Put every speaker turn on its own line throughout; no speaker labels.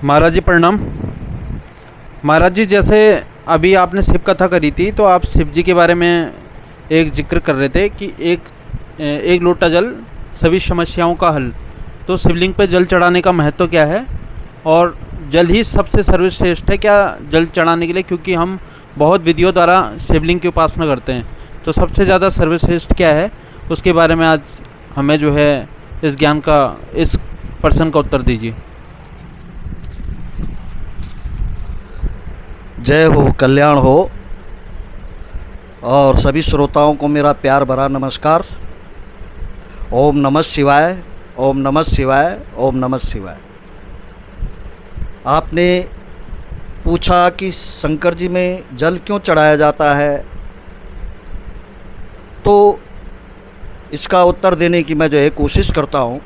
महाराज जी प्रणाम। महाराज जी, जैसे अभी आपने शिव कथा करी थी तो आप शिव जी के बारे में एक जिक्र कर रहे थे कि एक लोटा जल सभी समस्याओं का हल। तो शिवलिंग पे जल चढ़ाने का महत्व क्या है और जल ही सबसे सर्वश्रेष्ठ है क्या जल चढ़ाने के लिए? क्योंकि हम बहुत विधियों द्वारा शिवलिंग की उपासना करते हैं, तो सबसे ज़्यादा सर्वश्रेष्ठ क्या है उसके बारे में आज हमें जो है इस ज्ञान का, इस प्रश्न का उत्तर दीजिए।
जय हो, कल्याण हो। और सभी श्रोताओं को मेरा प्यार भरा नमस्कार। ओम नमः शिवाय, ओम नमः शिवाय, ओम नमः शिवाय। आपने पूछा कि शंकर जी में जल क्यों चढ़ाया जाता है, तो इसका उत्तर देने की मैं जो है कोशिश करता हूँ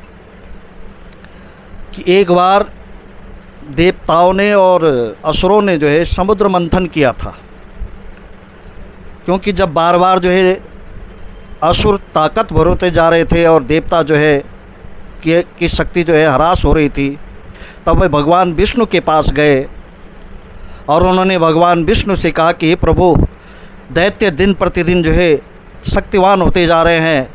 कि एक बार देवताओं ने और असुरों ने जो है समुद्र मंथन किया था। क्योंकि जब बार बार जो है असुर ताकतवर होते जा रहे थे और देवता जो है की शक्ति जो है ह्रास हो रही थी, तब वे भगवान विष्णु के पास गए और उन्होंने भगवान विष्णु से कहा कि हे प्रभु, दैत्य दिन प्रतिदिन जो है शक्तिवान होते जा रहे हैं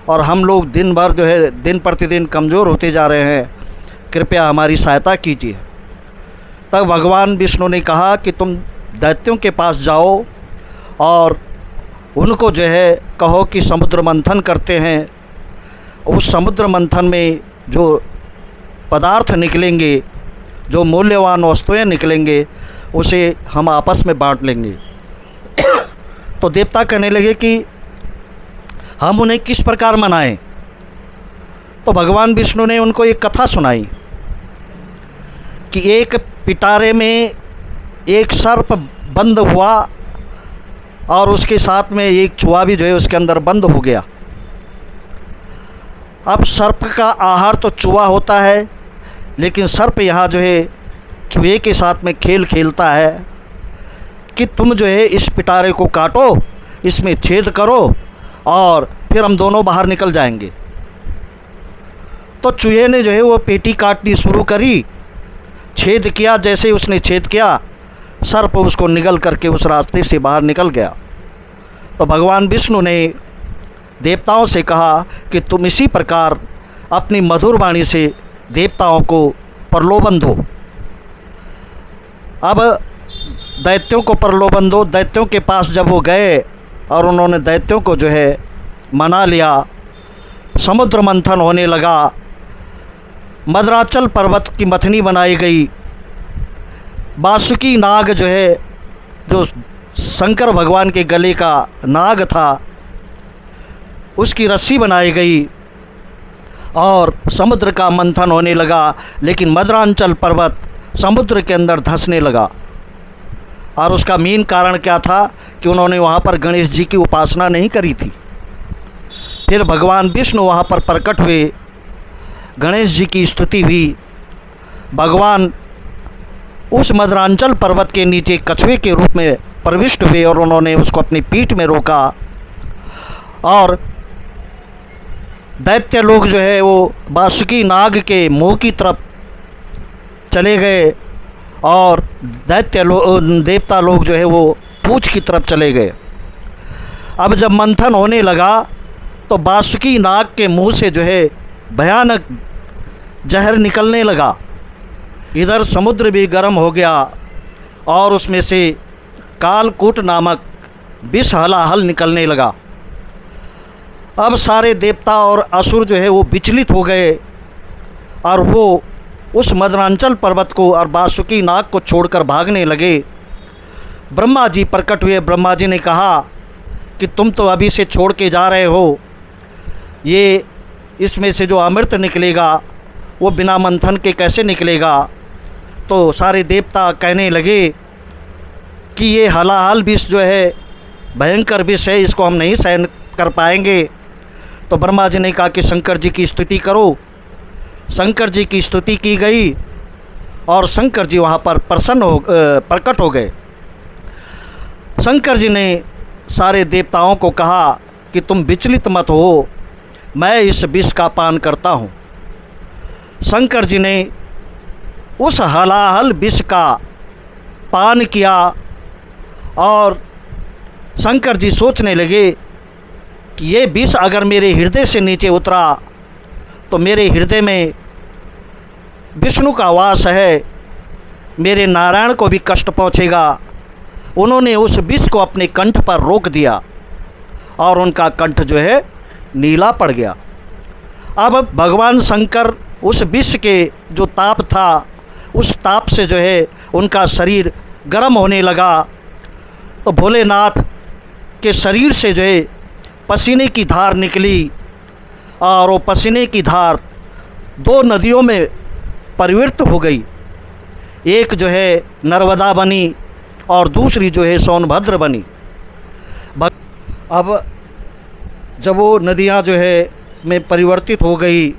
और हम लोग दिन भर जो है दिन प्रतिदिन कमज़ोर होते जा रहे हैं, कृपया हमारी सहायता कीजिए। तब भगवान विष्णु ने कहा कि तुम दैत्यों के पास जाओ और उनको जो है कहो कि समुद्र मंथन करते हैं। उस समुद्र मंथन में जो पदार्थ निकलेंगे, जो मूल्यवान वस्तुएं निकलेंगे, उसे हम आपस में बांट लेंगे। तो देवता कहने लगे कि हम उन्हें किस प्रकार मनाएं। तो भगवान विष्णु ने उनको एक कथा सुनाई कि एक पिटारे में एक सर्प बंद हुआ और उसके साथ में एक चूहा भी जो है उसके अंदर बंद हो गया। अब सर्प का आहार तो चूहा होता है, लेकिन सर्प यहाँ जो है चूहे के साथ में खेल खेलता है कि तुम जो है इस पिटारे को काटो, इसमें छेद करो और फिर हम दोनों बाहर निकल जाएंगे। तो चूहे ने जो है वो पेटी काटनी शुरू करी, छेद किया। जैसे ही उसने छेद किया, सर्प उसको निगल करके उस रास्ते से बाहर निकल गया। तो भगवान विष्णु ने देवताओं से कहा कि तुम इसी प्रकार अपनी मधुर वाणी से देवताओं को प्रलोभन दो। अब दैत्यों को प्रलोभन दो। दैत्यों के पास जब वो गए और उन्होंने दैत्यों को जो है मना लिया, समुद्र मंथन होने लगा। मद्राचल पर्वत की मथनी बनाई गई। बासुकी नाग जो है, जो शंकर भगवान के गले का नाग था, उसकी रस्सी बनाई गई और समुद्र का मंथन होने लगा। लेकिन मद्रांचल पर्वत समुद्र के अंदर धंसने लगा। और उसका मेन कारण क्या था कि उन्होंने वहाँ पर गणेश जी की उपासना नहीं करी थी। फिर भगवान विष्णु वहाँ पर प्रकट हुए, गणेश जी की स्तुति हुई। भगवान उस मद्रांचल पर्वत के नीचे कछुए के रूप में प्रविष्ट हुए और उन्होंने उसको अपनी पीठ में रोका। और दैत्य लोग जो है वो बासुकी नाग के मुंह की तरफ चले गए और देवता लोग जो है वो पूंछ की तरफ चले गए। अब जब मंथन होने लगा तो बासुकी नाग के मुंह से जो है भयानक जहर निकलने लगा। इधर समुद्र भी गर्म हो गया और उसमें से कालकूट नामक विष हलाहल निकलने लगा। अब सारे देवता और असुर जो है वो विचलित हो गए और वो उस मद्रांचल पर्वत को और बासुकी नाग को छोड़कर भागने लगे। ब्रह्मा जी प्रकट हुए। ब्रह्मा जी ने कहा कि तुम तो अभी से छोड़ के जा रहे हो, ये इसमें से जो अमृत निकलेगा वो बिना मंथन के कैसे निकलेगा। तो सारे देवता कहने लगे कि ये हलाहल विष जो है भयंकर विष है, इसको हम नहीं सहन कर पाएंगे। तो ब्रह्मा जी ने कहा कि शंकर जी की स्तुति करो। शंकर जी की स्तुति की गई और शंकर जी वहाँ पर प्रकट हो गए। शंकर जी ने सारे देवताओं को कहा कि तुम विचलित मत हो, मैं इस विष का पान करता हूँ। शंकर जी ने उस हलाहल विष का पान किया और शंकर जी सोचने लगे कि ये विष अगर मेरे हृदय से नीचे उतरा तो मेरे हृदय में विष्णु का वास है, मेरे नारायण को भी कष्ट पहुँचेगा। उन्होंने उस विष को अपने कंठ पर रोक दिया और उनका कंठ जो है नीला पड़ गया। अब भगवान शंकर उस विष के जो ताप था, उस ताप से जो है उनका शरीर गर्म होने लगा। तो भोलेनाथ के शरीर से जो है पसीने की धार निकली और वो पसीने की धार दो नदियों में परिवर्तित हो गई। एक जो है नर्मदा बनी और दूसरी जो है सोनभद्र बनी। अब जब वो नदियाँ जो है में परिवर्तित हो गई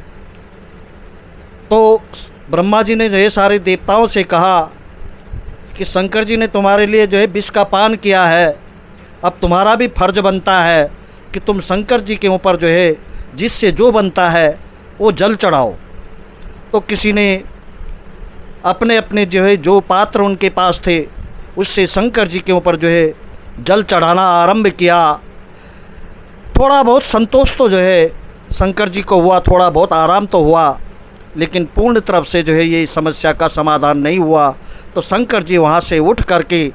तो ब्रह्मा जी ने जो है सारे देवताओं से कहा कि शंकर जी ने तुम्हारे लिए जो है विष का पान किया है, अब तुम्हारा भी फर्ज बनता है कि तुम शंकर जी के ऊपर जो है जिससे जो बनता है वो जल चढ़ाओ। तो किसी ने अपने अपने जो है जो पात्र उनके पास थे उससे शंकर जी के ऊपर जो है जल चढ़ाना आरंभ किया। थोड़ा बहुत संतोष तो जो है शंकर जी को हुआ, थोड़ा बहुत आराम तो हुआ, लेकिन पूर्ण तरफ से जो है ये समस्या का समाधान नहीं हुआ। तो शंकर जी वहाँ से उठ करके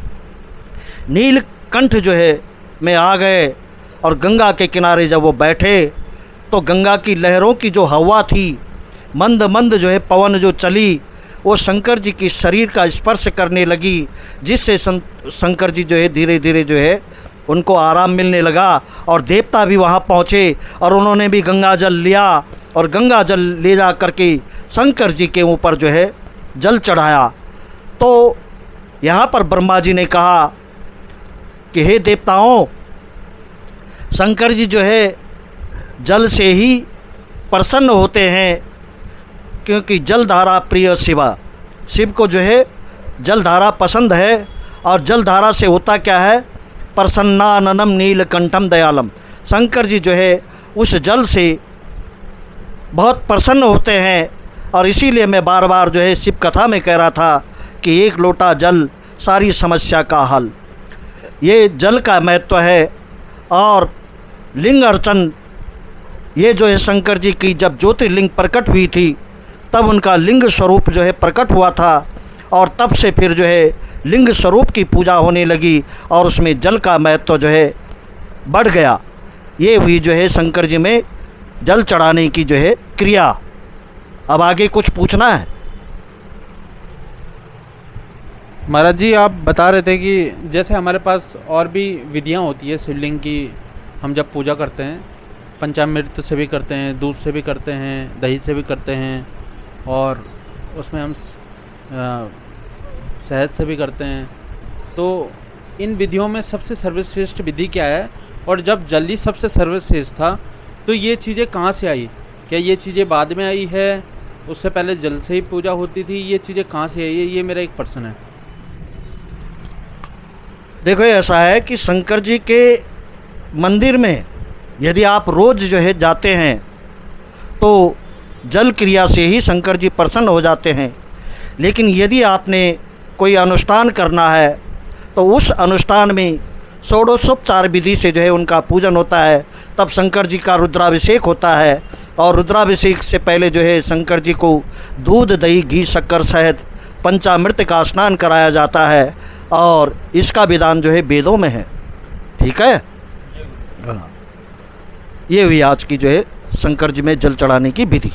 नीलकंठ जो है में आ गए और गंगा के किनारे जब वो बैठे तो गंगा की लहरों की जो हवा थी, मंद मंद जो है पवन जो चली, वो शंकर जी की शरीर का स्पर्श करने लगी, जिससे शंकर जी जो है धीरे धीरे जो है उनको आराम मिलने लगा। और देवता भी वहाँ पहुँचे और उन्होंने भी गंगा जल लिया और गंगा जल ले जा करके शंकर जी के ऊपर जो है जल चढ़ाया। तो यहाँ पर ब्रह्मा जी ने कहा कि हे देवताओं, शंकर जी जो है जल से ही प्रसन्न होते हैं, क्योंकि जलधारा प्रिय शिवा, शिव को जो है जलधारा पसंद है। और जलधारा से होता क्या है, प्रसन्नाननम नीलकंठम दयालम। शंकर जी जो है उस जल से बहुत प्रसन्न होते हैं। और इसीलिए मैं बार बार जो है शिव कथा में कह रहा था कि एक लोटा जल सारी समस्या का हल। ये जल का महत्व है। और लिंग अर्चन, ये जो है शंकर जी की जब ज्योतिर्लिंग प्रकट हुई थी तब उनका लिंग स्वरूप जो है प्रकट हुआ था और तब से फिर जो है लिंग स्वरूप की पूजा होने लगी और उसमें जल का महत्व जो है बढ़ गया। ये हुई जो है शंकर जी में जल चढ़ाने की जो है क्रिया। अब आगे कुछ पूछना है?
महाराज जी, आप बता रहे थे कि जैसे हमारे पास और भी विधियां होती है शिवलिंग की, हम जब पूजा करते हैं पंचामृत से भी करते हैं, दूध से भी करते हैं, दही से भी करते हैं और उसमें हम शहद से भी करते हैं। तो इन विधियों में सबसे सर्वश्रेष्ठ विधि क्या है? और जब जल्दी सबसे सर्वश्रेष्ठ था तो ये चीज़ें कहाँ से आई? क्या ये चीज़ें बाद में आई है, उससे पहले जल से ही पूजा होती थी? ये चीज़ें कहाँ से आई है, ये मेरा एक प्रश्न है।
देखो, ऐसा है कि शंकर जी के मंदिर में यदि आप रोज़ जो है जाते हैं तो जल क्रिया से ही शंकर जी प्रसन्न हो जाते हैं। लेकिन यदि आपने कोई अनुष्ठान करना है तो उस अनुष्ठान में षोडशोपचार विधि से जो है उनका पूजन होता है। तब शंकर जी का रुद्राभिषेक होता है और रुद्राभिषेक से पहले जो है शंकर जी को दूध, दही, घी, शक्कर, शहद, पंचामृत का स्नान कराया जाता है और इसका विधान जो है वेदों में है। ठीक है, ये हुई आज की जो है शंकर जी में जल चढ़ाने की विधि।